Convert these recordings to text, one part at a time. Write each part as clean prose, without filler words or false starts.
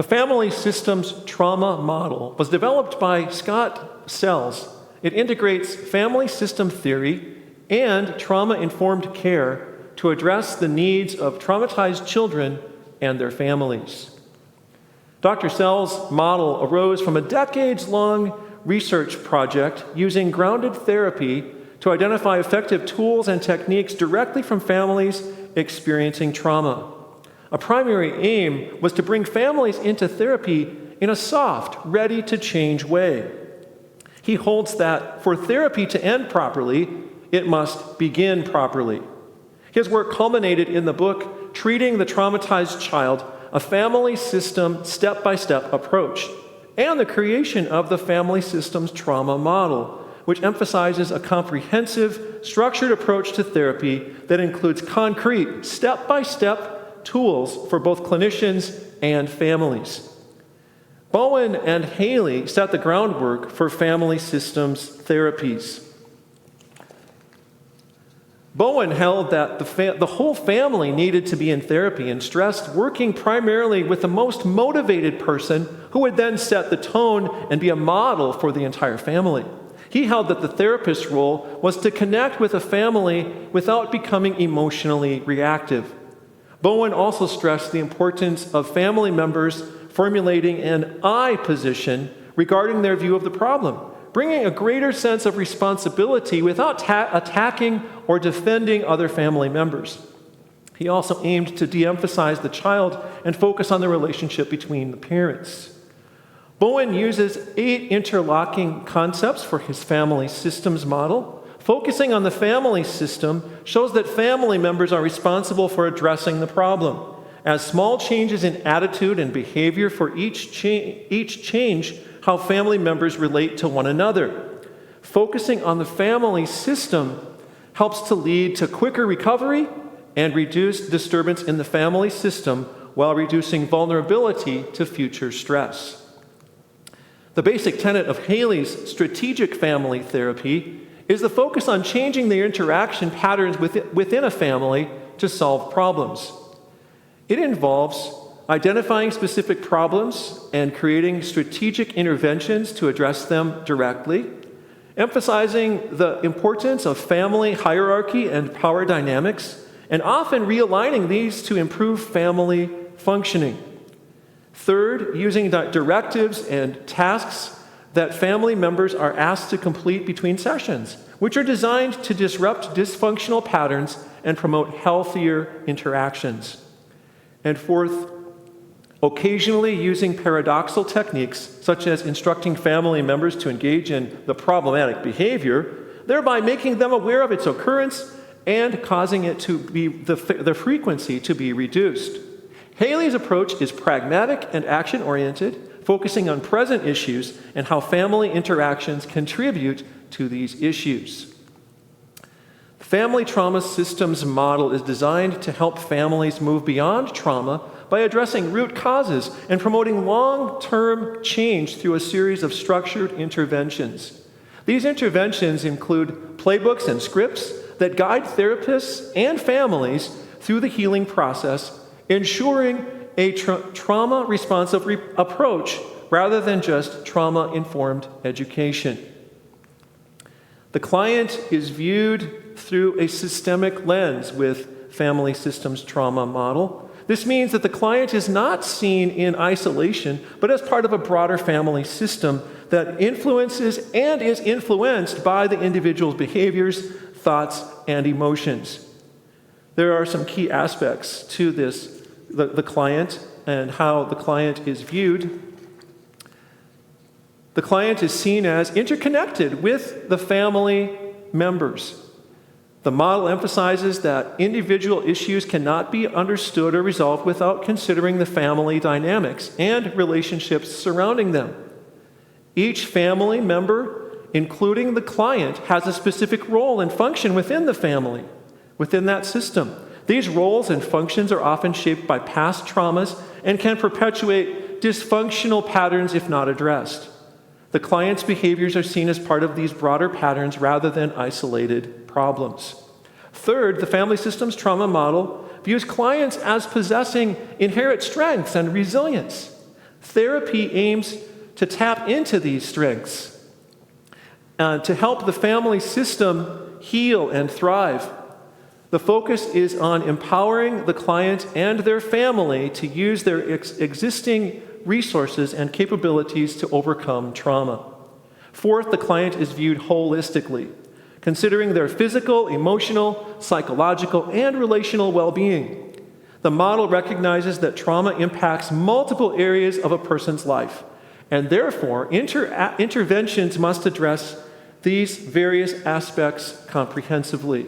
The family systems trauma model was developed by Scott Sells. It integrates family system theory and trauma-informed care to address the needs of traumatized children and their families. Dr. Sells' model arose from a decades-long research project using grounded therapy to identify effective tools and techniques directly from families experiencing trauma. A primary aim was to bring families into therapy in a soft, ready-to-change way. He holds that for therapy to end properly, it must begin properly. His work culminated in the book, Treating the Traumatized Child, a family system step-by-step approach, and the creation of the family systems trauma model, which emphasizes a comprehensive, structured approach to therapy that includes concrete, step-by-step tools for both clinicians and families. Bowen and Haley set the groundwork for family systems therapies. Bowen held that the whole family needed to be in therapy and stressed working primarily with the most motivated person who would then set the tone and be a model for the entire family. He held that the therapist's role was to connect with a family without becoming emotionally reactive. Bowen also stressed the importance of family members formulating an I position regarding their view of the problem, bringing a greater sense of responsibility without attacking or defending other family members. He also aimed to de-emphasize the child and focus on the relationship between the parents. Bowen uses 8 interlocking concepts for his family systems model. Focusing on the family system shows that family members are responsible for addressing the problem, as small changes in attitude and behavior for each change how family members relate to one another. Focusing on the family system helps to lead to quicker recovery and reduce disturbance in the family system while reducing vulnerability to future stress. The basic tenet of Haley's strategic family therapy is the focus on changing the interaction patterns within a family to solve problems. It involves identifying specific problems and creating strategic interventions to address them directly, emphasizing the importance of family hierarchy and power dynamics, and often realigning these to improve family functioning. Third, using directives and tasks that family members are asked to complete between sessions, which are designed to disrupt dysfunctional patterns and promote healthier interactions. And fourth, occasionally using paradoxical techniques, such as instructing family members to engage in the problematic behavior, thereby making them aware of its occurrence and causing it to be the frequency to be reduced. Haley's approach is pragmatic and action-oriented, focusing on present issues and how family interactions contribute to these issues. The family trauma systems model is designed to help families move beyond trauma by addressing root causes and promoting long-term change through a series of structured interventions. These interventions include playbooks and scripts that guide therapists and families through the healing process, ensuring a trauma-responsive approach rather than just trauma-informed education. The client is viewed through a systemic lens with family systems trauma model. This means that the client is not seen in isolation, but as part of a broader family system that influences and is influenced by the individual's behaviors, thoughts, and emotions. There are some key aspects to this, the client and how the client is viewed. The client is seen as interconnected with the family members. The model emphasizes that individual issues cannot be understood or resolved without considering the family dynamics and relationships surrounding them. Each family member, including the client, has a specific role and function within the family, within that system. These roles and functions are often shaped by past traumas and can perpetuate dysfunctional patterns if not addressed. The client's behaviors are seen as part of these broader patterns rather than isolated problems. Third, the family systems trauma model views clients as possessing inherent strengths and resilience. Therapy aims to tap into these strengths to help the family system heal and thrive. The focus is on empowering the client and their family to use their existing resources and capabilities to overcome trauma. Fourth, the client is viewed holistically, considering their physical, emotional, psychological, and relational well-being. The model recognizes that trauma impacts multiple areas of a person's life, and therefore interventions must address these various aspects comprehensively.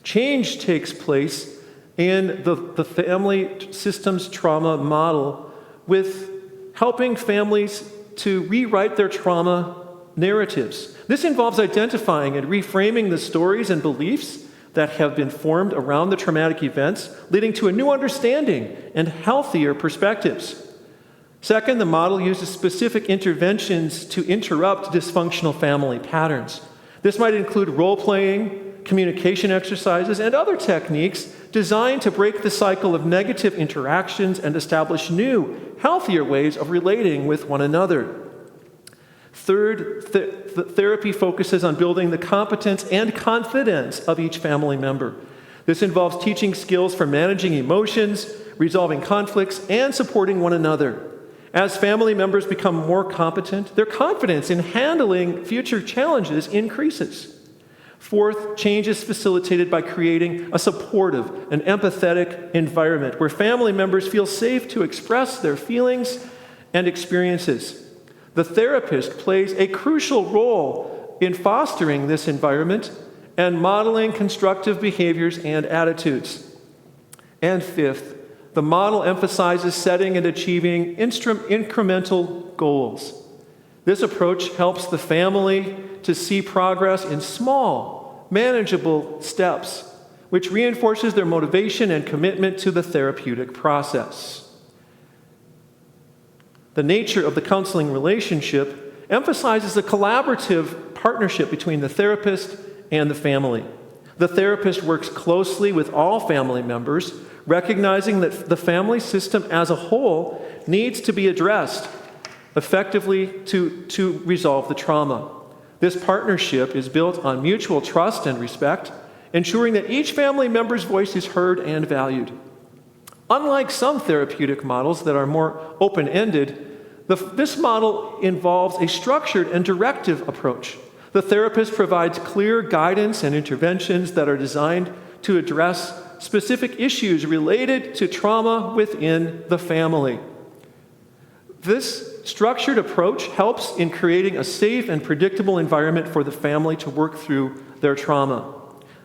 Change takes place in the family systems trauma model with helping families to rewrite their trauma narratives. This involves identifying and reframing the stories and beliefs that have been formed around the traumatic events, leading to a new understanding and healthier perspectives. Second, the model uses specific interventions to interrupt dysfunctional family patterns. This might include role-playing, communication exercises, and other techniques designed to break the cycle of negative interactions and establish new, healthier ways of relating with one another. Third, therapy focuses on building the competence and confidence of each family member. This involves teaching skills for managing emotions, resolving conflicts, and supporting one another. As family members become more competent, their confidence in handling future challenges increases. Fourth, change is facilitated by creating a supportive and empathetic environment where family members feel safe to express their feelings and experiences. The therapist plays a crucial role in fostering this environment and modeling constructive behaviors and attitudes. And fifth, the model emphasizes setting and achieving incremental goals. This approach helps the family to see progress in small, manageable steps, which reinforces their motivation and commitment to the therapeutic process. The nature of the counseling relationship emphasizes a collaborative partnership between the therapist and the family. The therapist works closely with all family members, recognizing that the family system as a whole needs to be addressed effectively to resolve the trauma. This partnership is built on mutual trust and respect, ensuring that each family member's voice is heard and valued. Unlike some therapeutic models that are more open-ended, this model involves a structured and directive approach. The therapist provides clear guidance and interventions that are designed to address specific issues related to trauma within the family. This structured approach helps in creating a safe and predictable environment for the family to work through their trauma.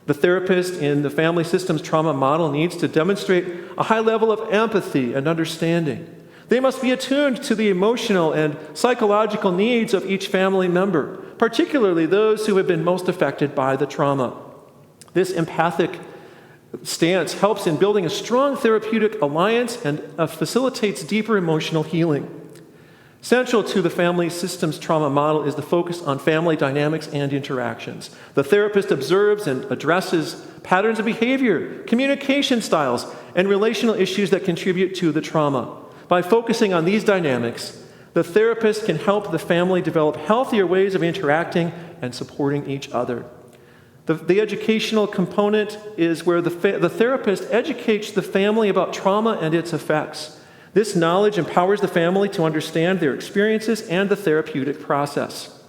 The therapist in the family systems trauma model needs to demonstrate a high level of empathy and understanding. They must be attuned to the emotional and psychological needs of each family member, particularly those who have been most affected by the trauma. This empathic stance helps in building a strong therapeutic alliance and facilitates deeper emotional healing. Central to the family systems trauma model is the focus on family dynamics and interactions. The therapist observes and addresses patterns of behavior, communication styles, and relational issues that contribute to the trauma. By focusing on these dynamics, the therapist can help the family develop healthier ways of interacting and supporting each other. The educational component is where the therapist educates the family about trauma and its effects. This knowledge empowers the family to understand their experiences and the therapeutic process,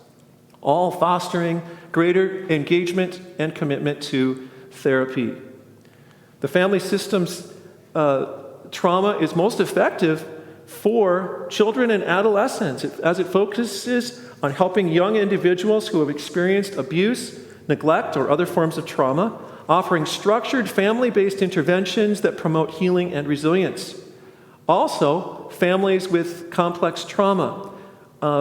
all fostering greater engagement and commitment to therapy. The family systems trauma is most effective for children and adolescents as it focuses on helping young individuals who have experienced abuse, neglect, or other forms of trauma, offering structured family-based interventions that promote healing and resilience. Also, families with complex trauma,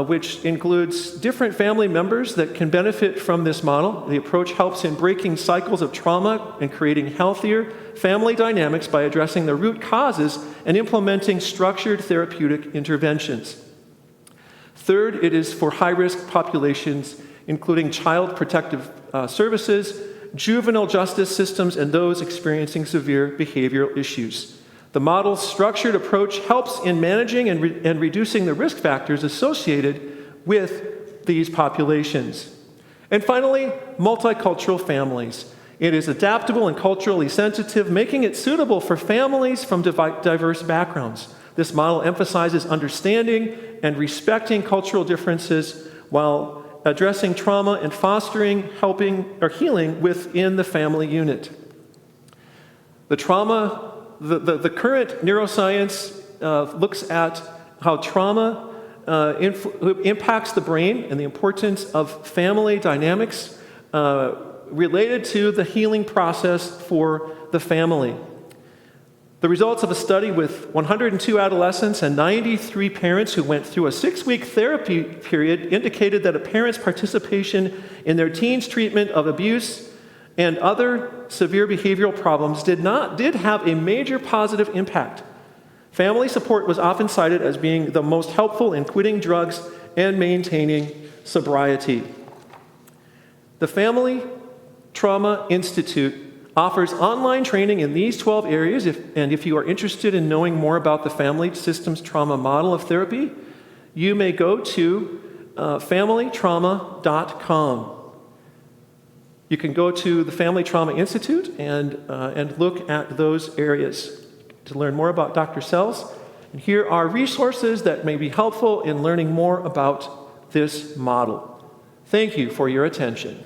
which includes different family members that can benefit from this model. The approach helps in breaking cycles of trauma and creating healthier family dynamics by addressing the root causes and implementing structured therapeutic interventions. Third, it is for high-risk populations, including child protective services, juvenile justice systems, and those experiencing severe behavioral issues. The model's structured approach helps in managing and reducing the risk factors associated with these populations. And finally, multicultural families. It is adaptable and culturally sensitive, making it suitable for families from diverse backgrounds. This model emphasizes understanding and respecting cultural differences while addressing trauma and fostering, helping, or healing within the family unit. The current neuroscience looks at how trauma impacts the brain and the importance of family dynamics related to the healing process for the family. The results of a study with 102 adolescents and 93 parents who went through a 6-week therapy period indicated that a parent's participation in their teen's treatment of abuse and other severe behavioral problems did have a major positive impact. Family support was often cited as being the most helpful in quitting drugs and maintaining sobriety. The Family Trauma Institute offers online training in these 12 areas, and if you are interested in knowing more about the family systems trauma model of therapy, you may go to familytrauma.com. You can go to the Family Trauma Institute and look at those areas to learn more about Dr. Sells. And here are resources that may be helpful in learning more about this model. Thank you for your attention.